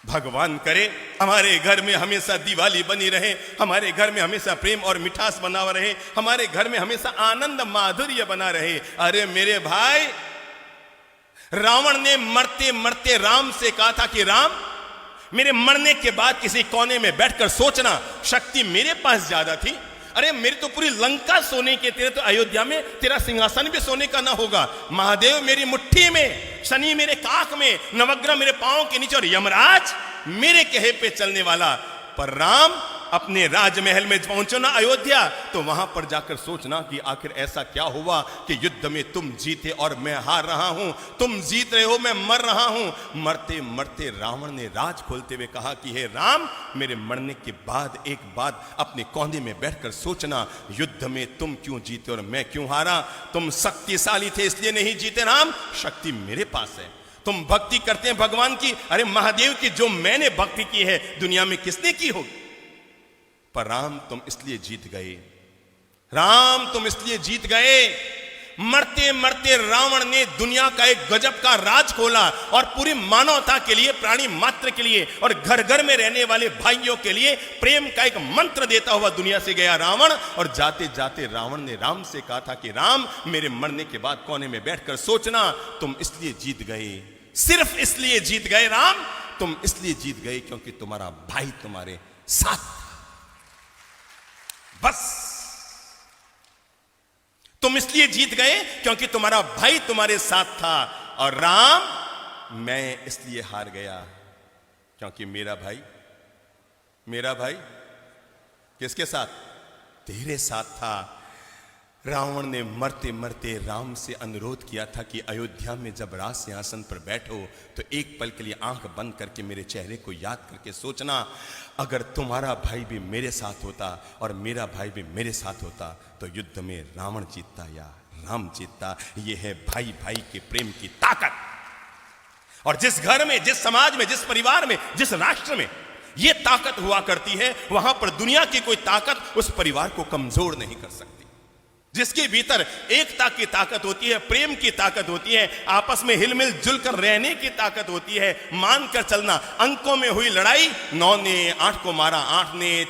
भगवान करे हमारे घर में हमेशा दिवाली बनी रहे, हमारे घर में हमेशा प्रेम और मिठास बना रहे, हमारे घर में हमेशा आनंद माधुर्य बना रहे। अरे मेरे भाई, रावण ने मरते मरते राम से कहा था कि राम, मेरे मरने के बाद किसी कोने में बैठकर सोचना, शक्ति मेरे पास ज्यादा थी। अरे मेरी तो पूरी लंका सोने की, तेरे तो अयोध्या में तेरा सिंहासन भी सोने का ना होगा। महादेव मेरी मुट्ठी में, शनि मेरे काख में, नवग्रह मेरे पांव के नीचे और यमराज मेरे कहे पे चलने वाला। पर राम अपने राजमहल में पहुंचो ना अयोध्या, तो वहां पर जाकर सोचना कि आखिर ऐसा क्या हुआ कि युद्ध में तुम जीते और मैं हार रहा हूं, तुम जीत रहे हो मैं मर रहा हूं। मरते मरते रावण ने राज खोलते हुए कहा कि हे राम, मेरे मरने के बाद एक बात अपने कोने में बैठकर सोचना, युद्ध में तुम क्यों जीते और मैं क्यों हारा। तुम शक्तिशाली थे इसलिए नहीं जीते राम, शक्ति मेरे पास है। तुम भक्ति करते हैं भगवान की, अरे महादेव की जो मैंने भक्ति की है दुनिया में किसने की होगी। पर राम तुम इसलिए जीत गए, राम तुम इसलिए जीत गए। मरते मरते रावण ने दुनिया का एक गजब का राज खोला और पूरी मानवता के लिए, प्राणी मात्र के लिए और घर घर में रहने वाले भाइयों के लिए प्रेम का एक मंत्र देता हुआ दुनिया से गया रावण। और जाते जाते रावण ने राम से कहा था कि राम, मेरे मरने के बाद कोने में बैठकर सोचना, तुम इसलिए जीत गए, सिर्फ इसलिए जीत गए राम, तुम इसलिए जीत गए क्योंकि तुम्हारा भाई तुम्हारे साथ था। बस तुम इसलिए जीत गए क्योंकि तुम्हारा भाई तुम्हारे साथ था। और राम, मैं इसलिए हार गया क्योंकि मेरा भाई किसके साथ? तेरे साथ था। रावण ने मरते मरते राम से अनुरोध किया था कि अयोध्या में जब राज सिंहासन पर बैठो तो एक पल के लिए आंख बंद करके मेरे चेहरे को याद करके सोचना, अगर तुम्हारा भाई भी मेरे साथ होता और मेरा भाई भी मेरे साथ होता तो युद्ध में रावण जीतता या राम जीतता। यह है भाई भाई के प्रेम की ताकत। और जिस घर में, जिस समाज में, जिस परिवार में, जिस राष्ट्र में यह ताकत हुआ करती है, वहां पर दुनिया की कोई ताकत उस परिवार को कमजोर नहीं कर सकती। जिसके भीतर एकता की ताकत होती है, प्रेम की ताकत होती है, आपस में हिलमिल जुलकर रहने की ताकत होती है, मानकर चलना। अंकों में हुई लड़ाई, 9 ने 8 को मारा, 8 ने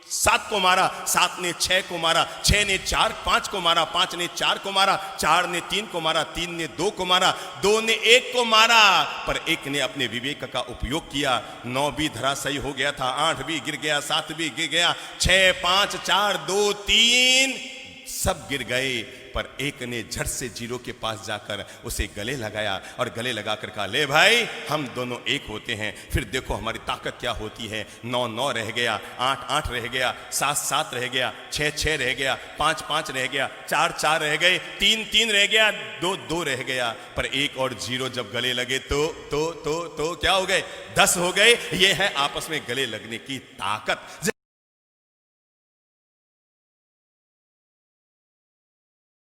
7 को मारा, 7 ने 6 को मारा, 6 ने 5 को मारा, 5 ने 4 को मारा, 4 ने 3 को मारा, 3 ने 2 को मारा, 2 ने 1 को मारा। पर एक ने अपने विवेक का उपयोग किया, 9 भी धराशायी हो गया था, 8 भी गिर गया, 7 भी गिर गया, 6 5 4 2 3 सब गिर गए। पर एक ने झट से जीरो के पास जाकर उसे गले लगाया और गले लगाकर कहा, ले भाई, हम दोनों एक होते हैं, फिर देखो हमारी ताकत क्या होती है। 9 9 रह गया, 8 8 रह गया, 7 7 रह गया, 6 6 रह गया, 5 5 रह गया, 4 4 रह गए, 3 3 रह गया, 2 2 रह गया। पर एक और जीरो जब गले लगे तो क्या हो गए? 10 हो गए। ये है आपस में गले लगने की ताकत।